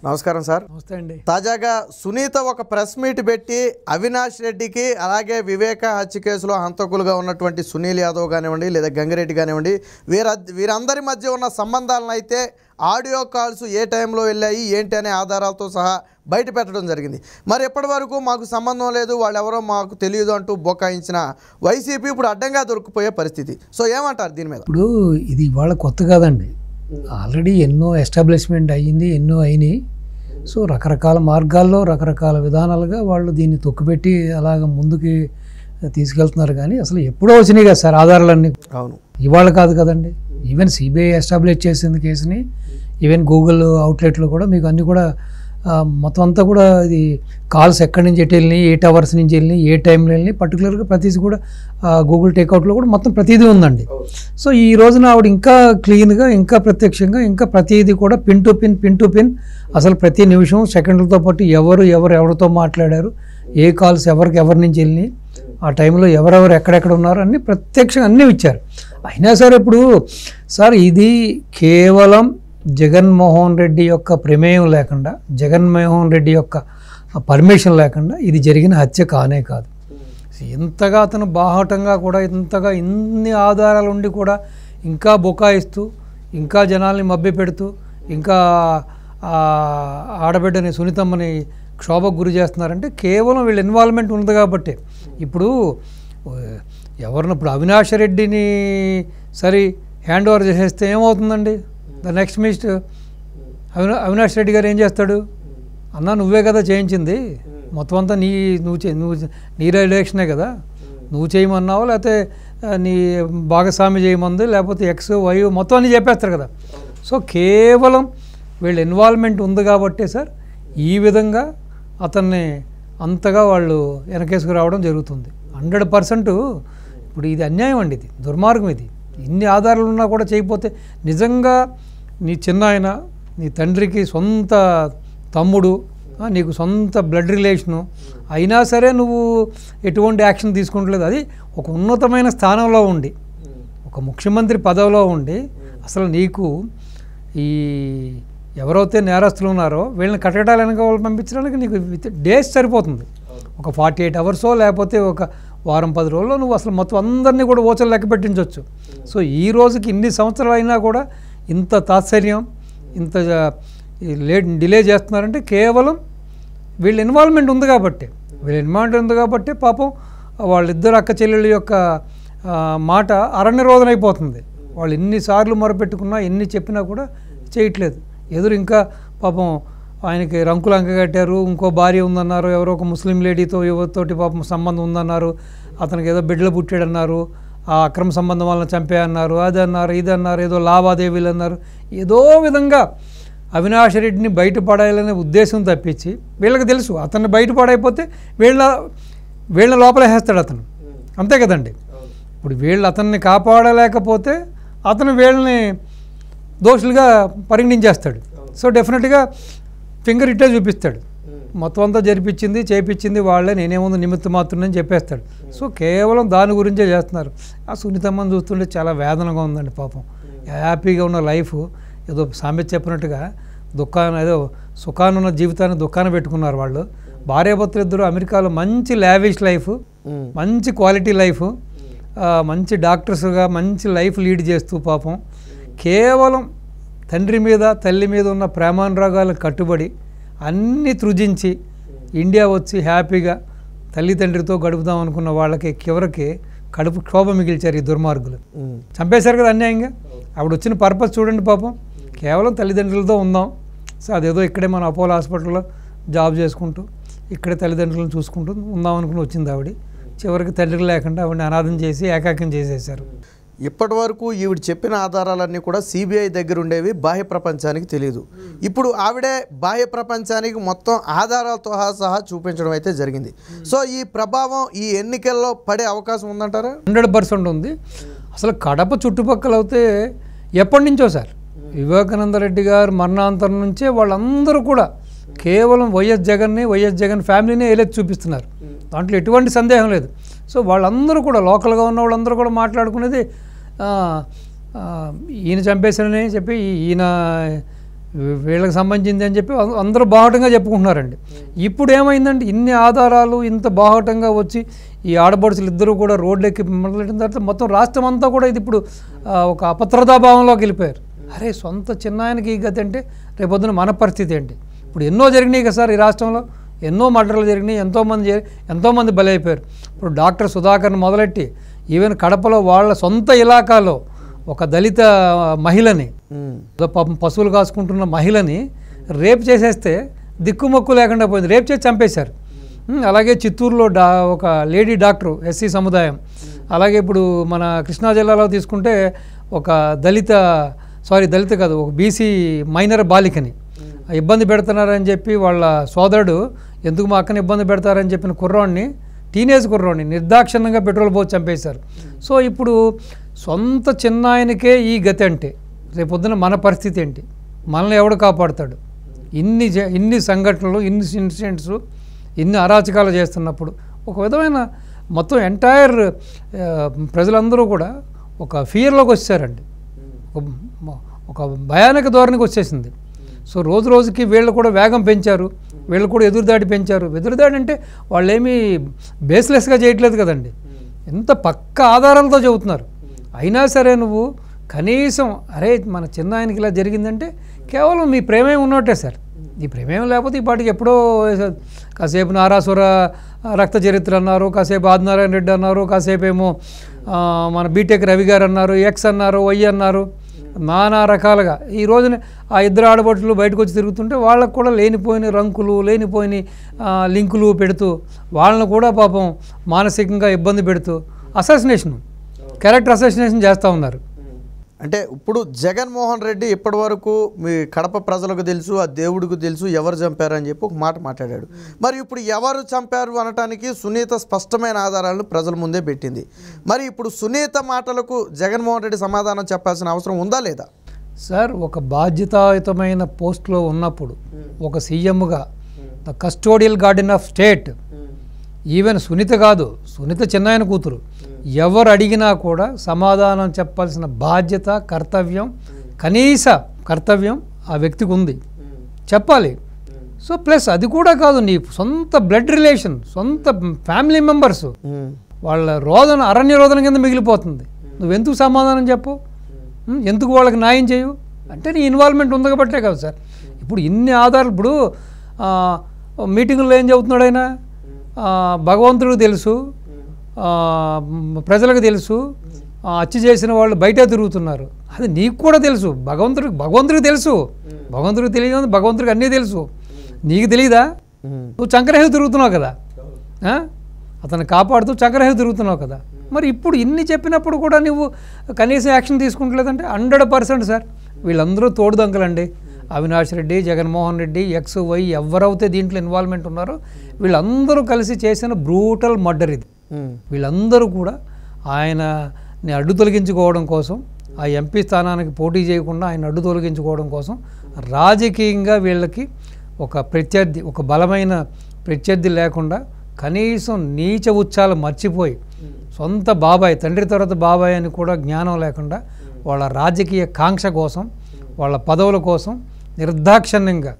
నమస్కారం సార్. నమస్తే అండి. తాజాగా సునీత ఒక ప్రెస్ మీట్ పెట్టి అవినాష్ రెడ్డికి అలాగే వివేక హత్య కేసులో హంతకులుగా ఉన్నటువంటి సునీల్ యాదవ్ కానివ్వండి లేదా గంగిరెడ్డి కానివ్వండి వీరందరి మధ్య ఉన్న సంబంధాలను అయితే ఆడియో కాల్స్ ఏ టైంలో వెళ్ళాయి ఏంటి అనే ఆధారాలతో సహా బయట పెట్టడం జరిగింది. మరి ఎప్పటి వరకు మాకు సంబంధం లేదు, వాళ్ళు ఎవరో మాకు తెలియదు అంటూ బొకాయించిన వైసీపీ ఇప్పుడు అడ్డంగా దొరికిపోయే పరిస్థితి. సో ఏమంటారు దీని మీద? ఇప్పుడు ఇది ఇవాళ కొత్త కాదండి, ఆల్రెడీ ఎన్నో ఎస్టాబ్లిష్మెంట్ అయ్యింది, ఎన్నో అయినాయి. సో రకరకాల మార్గాల్లో రకరకాల విధానాలుగా వాళ్ళు దీన్ని తొక్కుపెట్టి అలాగ ముందుకి తీసుకెళ్తున్నారు. కానీ అసలు ఎప్పుడో వచ్చినాయి కదా సార్ ఆధారాలన్నీ. అవును, ఇవాళ కాదు కదండి. ఈవెన్ సిబిఐ ఎస్టాబ్లిష్ చేసింది కేసుని, ఈవెన్ గూగుల్ అవుట్లెట్లో కూడా మీకు అన్నీ కూడా మొత్తం అంతా కూడా ఇది కాల్స్ ఎక్కడి నుంచి ఎటు వెళ్ళినాయి, 8 hours నుంచి వెళ్ళినాయి, ఏ టైంలో వెళ్ళినాయి, పర్టికులర్గా ప్రతిదీ కూడా గూగుల్ టేక్అవుట్లో కూడా మొత్తం ప్రతిదీ ఉందండి. సో ఈ రోజున ఆవిడ ఇంకా క్లీన్గా, ఇంకా ప్రత్యక్షంగా, ఇంకా ప్రతిదీ కూడా పిన్ టు పిన్ అసలు ప్రతి నిమిషం సెకండ్లతో పాటు ఎవరితో మాట్లాడారు, ఏ కాల్స్ ఎవరి నుంచి వెళ్ళినాయి, ఆ టైంలో ఎవరెవరు ఎక్కడెక్కడ ఉన్నారు అన్నీ ప్రత్యక్షంగా అన్నీ ఇచ్చారు. అయినా సరే ఇప్పుడు సార్ ఇది కేవలం జగన్మోహన్ రెడ్డి యొక్క ప్రమేయం లేకుండా, జగన్మోహన్ రెడ్డి యొక్క పర్మిషన్ లేకుండా ఇది జరిగిన హత్య కానే కాదు. ఇంతగా అతను బాహాటంగా కూడా ఇంతగా ఇన్ని ఆధారాలు ఉండి కూడా ఇంకా బొకాయిస్తూ, ఇంకా జనాల్ని మభ్యపెడుతూ, ఇంకా ఆడబిడ్డని సునీతమ్మని క్షోభకు గురి చేస్తున్నారంటే కేవలం వీళ్ళ ఇన్వాల్వ్మెంట్ ఉంది కాబట్టి. ఇప్పుడు ఇప్పుడు అవినాష్ రెడ్డిని సరే హ్యాండ్ ఓవర్ చేసేస్తే ఏమవుతుందండి? The next minister Avinash Reddy గారు ఏం చేస్తాడు? అన్నా నువ్వే కదా చేయించింది, మొత్తం అంతా నీ రిలేషనే కదా, నువ్వు చేయమన్నావు, లేకపోతే నీ భాగస్వామి చేయమంది, లేకపోతే X Y మొత్తం అన్నీ చెప్పేస్తారు కదా. సో కేవలం వీళ్ళ ఇన్వాల్వ్మెంట్ ఉంది కాబట్టే సార్ ఈ విధంగా అతన్ని అంతగా వాళ్ళు వెనకేసుకు రావడం జరుగుతుంది. 100% ఇప్పుడు ఇది అన్యాయం అండి, ఇది దుర్మార్గం. ఇది ఇన్ని ఆధారాలు ఉన్నా కూడా చేయకపోతే నిజంగా నీ చిన్న ఆయన, నీ తండ్రికి సొంత తమ్ముడు, నీకు సొంత బ్లడ్ రిలేషను అయినా సరే నువ్వు ఎటువంటి యాక్షన్ తీసుకుంటలేదు. అది ఒక ఉన్నతమైన స్థానంలో ఉండి, ఒక ముఖ్యమంత్రి పదవిలో ఉండి అసలు నీకు ఈ ఎవరైతే నేరస్తులు ఉన్నారో వీళ్ళని కట్టడాలు వెనక వాళ్ళు పంపించడానికి నీకు డేస్ సరిపోతుంది. ఒక 48 hours లేకపోతే ఒక వారం 10 రోజుల్లో నువ్వు అసలు మొత్తం అందరినీ కూడా ఓచలు లెక్క పెట్టించవచ్చు. సో ఈ రోజుకి ఇన్ని సంవత్సరాలు అయినా కూడా ఇంత తాత్సర్యం, ఇంత డిలే చేస్తున్నారంటే కేవలం వీళ్ళ ఇన్వాల్వ్మెంట్ ఉంది కాబట్టి. పాపం వాళ్ళిద్దరు అక్క చెల్లెళ్ళ యొక్క మాట అరణ్యరోధన అయిపోతుంది. వాళ్ళు ఎన్నిసార్లు మొరపెట్టుకున్నా, ఎన్ని చెప్పినా కూడా చేయట్లేదు. ఇంకా పాపం ఆయనకి రంకులు అంకగట్టారు, ఇంకో భార్య ఉందన్నారు, ఎవరో ఒక ముస్లిం లేడీతో ఎవరితోటి పాపం సంబంధం ఉందన్నారు, అతనికి ఏదో బిడ్డలు పుట్టాడన్నారు, ఆ అక్రమ సంబంధం వలన చంపేయన్నారు, అది అన్నారు, ఇది అన్నారు, ఏదో లావాదేవీలు అన్నారు. ఏదో విధంగా అవినాష్ రెడ్డిని బయటపడాలనే ఉద్దేశం తప్పించి వీళ్ళకి తెలుసు అతన్ని బయటపడైపోతే వీళ్ళ లోపల వేస్తాడు అతను, అంతే కదండి. ఇప్పుడు వీళ్ళు అతన్ని కాపాడలేకపోతే అతను వీళ్ళని దోషులుగా పరిగణించేస్తాడు. సో డెఫినెట్గా ఫింగర్ ఇట్టే చూపిస్తాడు, మొత్తం అంతా జరిపించింది చేయించింది వాళ్ళే, నేనేముంది నిమిత్త మాత్రమే చెప్పేస్తాడు. సో కేవలం దాని గురించే చేస్తున్నారు. ఆ సునీతమ్మని చూస్తుంటే చాలా వేదనగా ఉందండి. పాపం హ్యాపీగా ఉన్న లైఫ్ ఏదో సామెత చెప్పినట్టుగా ఏదో సుఖానున్న జీవితాన్ని దుఃఖాన్ని పెట్టుకున్నారు వాళ్ళు. భార్యాభర్తలు ఇద్దరు అమెరికాలో మంచి లావిష్ లైఫ్, మంచి క్వాలిటీ లైఫ్, మంచి డాక్టర్స్గా మంచి లైఫ్ లీడ్ చేస్తూ పాపం కేవలం తండ్రి మీద తల్లి మీద ఉన్న ప్రేమానురాగాలకు కట్టుబడి అన్నీ త్రుజించి ఇండియా వచ్చి హ్యాపీగా తల్లిదండ్రితో గడుపుదాం అనుకున్న వాళ్ళకి చివరికి కడుపు క్షోభ మిగిల్చారు ఈ దుర్మార్గులు. చంపేశారు కదా అన్యాయంగా. ఆవిడ వచ్చిన పర్పస్ చూడండి, పాపం కేవలం తల్లిదండ్రులతో ఉందాం. సో అదేదో ఇక్కడే మన అపోలో హాస్పిటల్లో జాబ్ చేసుకుంటూ ఇక్కడే తల్లిదండ్రులను చూసుకుంటూ ఉందాం అనుకుని వచ్చింది ఆవిడ. చివరికి తండ్రి లేకుండా ఆవిడని అనాథం చేసి ఏకాకం చేసేశారు. ఇప్పటి వరకు ఈవిడ చెప్పిన ఆధారాలన్నీ కూడా సిబిఐ దగ్గర ఉండేవి, బాహ్య ప్రపంచానికి తెలియదు. ఇప్పుడు ఆవిడే బాహ్య ప్రపంచానికి మొత్తం ఆధారాలతో సహా చూపించడం అయితే జరిగింది. సో ఈ ప్రభావం ఈ ఎన్నికల్లో పడే అవకాశం ఉందంటారా? 100% ఉంది. అసలు కడప చుట్టుపక్కల అయితే ఎప్పటి నుంచో సార్ వివేకానంద రెడ్డి గారు మరణాంతరం నుంచే వాళ్ళందరూ కూడా కేవలం వైఎస్ జగన్ ఫ్యామిలీనే ఏలెత్తి చూపిస్తున్నారు. దాంట్లో ఎటువంటి సందేహం లేదు. సో వాళ్ళందరూ కూడా లోకల్గా ఉన్న వాళ్ళందరూ కూడా మాట్లాడుకునేది ఈయన చంపేశారని చెప్పి ఈయన వీళ్ళకి సంబంధించింది అని చెప్పి అందరూ బాహటంగా చెప్పుకుంటున్నారండి. ఇప్పుడు ఏమైందంటే ఇన్ని ఆధారాలు ఇంత బాహటంగా వచ్చి ఈ ఆడపడుచులు ఇద్దరు కూడా రోడ్లెక్కి మొదలెట్టిన తర్వాత మొత్తం రాష్ట్రం అంతా కూడా ఇది ఇప్పుడు ఒక అభద్రతాభావంలోకి వెళ్ళిపోయారు. అరే సొంత చిన్నాయనకి ఈ గతి అంటే రేపొద్దున మన పరిస్థితి ఏంటి? ఇప్పుడు ఎన్నో జరిగినాయి కదా సార్ ఈ రాష్ట్రంలో, ఎన్నో మర్డర్లు జరిగినాయి, ఎంతోమంది బలైపోయారు. ఇప్పుడు డాక్టర్ సుధాకర్ని మొదలెట్టి ఈవెన్ కడపలో వాళ్ళ సొంత ఇలాకాలో ఒక దళిత మహిళని, పాపం పశువులు కాసుకుంటున్న మహిళని రేప్ చేసేస్తే దిక్కుమొక్కు లేకుండా పోయింది, రేప్ చేసి చంపేశారు. అలాగే చిత్తూరులో ఒక లేడీ డాక్టరు ఎస్సీ సముదాయం, అలాగే ఇప్పుడు మన కృష్ణా జిల్లాలో తీసుకుంటే ఒక దళిత కాదు, ఒక బీసీ మైనర్ బాలికని ఇబ్బంది పెడుతున్నారని చెప్పి వాళ్ళ సోదరుడు ఎందుకు మా అక్కని ఇబ్బంది పెడతారని చెప్పిన కుర్రాడిని, టీనేజ్ కుర్రాడిని నిర్దాక్షిణ్యంగా పెట్రోల్ పోసి చంపేశారు. సో ఇప్పుడు సొంత చిన్నాయనకే ఈ గతి అంటే రేపొద్దున మన పరిస్థితి ఏంటి? మనల్ని ఎవడు కాపాడుతాడు? ఇన్ని సంఘటనలు, ఇన్ని ఇన్సిడెంట్స్, ఇన్ని అరాచకాలు చేస్తున్నప్పుడు ఒక విధమైన మొత్తం ఎంటైర్ ప్రజలందరూ కూడా ఒక ఫియర్లోకి వచ్చారండి, ఒక భయానక ధోరణికి వచ్చేసింది. సో రోజు రోజుకి వీళ్ళు కూడా వేగం పెంచారు, వీళ్ళు కూడా ఎదురుదాడి పెంచారు. ఎదురుదాడి అంటే వాళ్ళు ఏమీ బేస్లెస్గా చేయట్లేదు కదండి, ఎంత పక్క ఆధారాలతో చెబుతున్నారు. అయినా సరే నువ్వు కనీసం అరే మన చిన్న ఆయనకి ఇలా జరిగిందంటే కేవలం మీ ప్రేమే ఉన్నట్టే సార్. ఈ ప్రేమేం లేకపోతే ఈ పాటికి ఎప్పుడో కాసేపు నారాసుర రక్త చరిత్ర అన్నారు, కాసేపు ఆదినారాయణ రెడ్డి అన్నారు, కాసేపు ఏమో మన బీటెక్ రవి గారు అన్నారు, ఎక్స్ అన్నారు, వై అన్నారు, నానా రకాలుగా. ఈ రోజున ఆ ఇద్దరు ఆడబడులు బయటకు వచ్చి తిరుగుతుంటే వాళ్ళకు కూడా లేనిపోయిన రంకులు, లేనిపోయిన లింకులు పెడుతూ వాళ్ళను కూడా పాపం మానసికంగా ఇబ్బంది పెడుతూ క్యారెక్టర్ అసాసినేషన్ చేస్తూ ఉన్నారు. అంటే ఇప్పుడు జగన్మోహన్ రెడ్డి ఇప్పటి వరకు మీ కడప ప్రజలకు తెలుసు, ఆ దేవుడికి తెలుసు ఎవరు చంపారని చెప్పి ఒక మాట మాట్లాడాడు. మరి ఇప్పుడు ఎవరు చంపారు అనటానికి సునీత స్పష్టమైన ఆధారాలను ప్రజల ముందే పెట్టింది. మరి ఇప్పుడు సునీత మాటలకు జగన్మోహన్ రెడ్డి సమాధానం చెప్పాల్సిన అవసరం ఉందా లేదా? సార్ ఒక బాధ్యతాయుతమైన పోస్ట్లో ఉన్నప్పుడు ఒక సీఎంగా the custodial guardian of state, even Sunitha కాదు, సునీత చిన్నాయన కూతురు, ఎవరు అడిగినా కూడా సమాధానం చెప్పాల్సిన బాధ్యత, కర్తవ్యం, కనీస కర్తవ్యం ఆ వ్యక్తికి ఉంది, చెప్పాలి. సో ప్లస్ అది కూడా కాదు, నీ సొంత బ్లడ్ రిలేషన్, సొంత ఫ్యామిలీ మెంబర్స్, వాళ్ళ రోదన అరణ్య రోదన కింద మిగిలిపోతుంది. నువ్వెందుకు సమాధానం చెప్పు? ఎందుకు వాళ్ళకి న్యాయం చేయవు? అంటే నీ ఇన్వాల్వ్మెంట్ ఉంది కాబట్టే కాదు సార్. ఇప్పుడు ఇన్ని ఆధారాలు, ఇప్పుడు మీటింగుల్లో ఏం చెబుతున్నాడు ఆయన, భగవంతుడికి తెలుసు, ప్రజలకు తెలుసు, హత్య చేసిన వాళ్ళు బయట తిరుగుతున్నారు, అది నీకు కూడా తెలుసు, భగవంతుడికి తెలుసు. భగవంతుడికి తెలియదు, భగవంతుడికి అన్నీ తెలుసు, నీకు తెలియదా? నువ్వు చంకరహేవి తిరుగుతున్నావు కదా, అతన్ని కాపాడుతూ చంకరహేవి తిరుగుతున్నావు కదా. మరి ఇప్పుడు ఇన్ని చెప్పినప్పుడు కూడా నువ్వు కనీసం యాక్షన్ తీసుకుంటలేదంటే 100% సార్ వీళ్ళందరూ తోడుదంకలండి. అవినాష్ రెడ్డి, జగన్మోహన్ రెడ్డి, ఎక్స్, వై ఎవరైతే దీంట్లో ఇన్వాల్వ్మెంట్ ఉన్నారో వీళ్ళందరూ కలిసి చేసిన బ్రూటల్ మర్డర్ ఇది. వీళ్ళందరూ కూడా ఆయనని అడ్డు తొలగించుకోవడం కోసం, ఆ ఎంపీ స్థానానికి పోటీ చేయకుండా ఆయన అడ్డు తొలగించుకోవడం కోసం రాజకీయంగా వీళ్ళకి ఒక ప్రత్యర్థి, ఒక బలమైన ప్రత్యర్థి లేకుండా కనీసం నీచ ఉచ్చాలు మర్చిపోయి సొంత బాబాయ్, తండ్రి తర్వాత బాబాయ్ అని కూడా జ్ఞానం లేకుండా వాళ్ళ రాజకీయ కాంక్ష కోసం, వాళ్ళ పదవుల కోసం నిర్దాక్షిణ్యంగా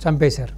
చంపేశారు.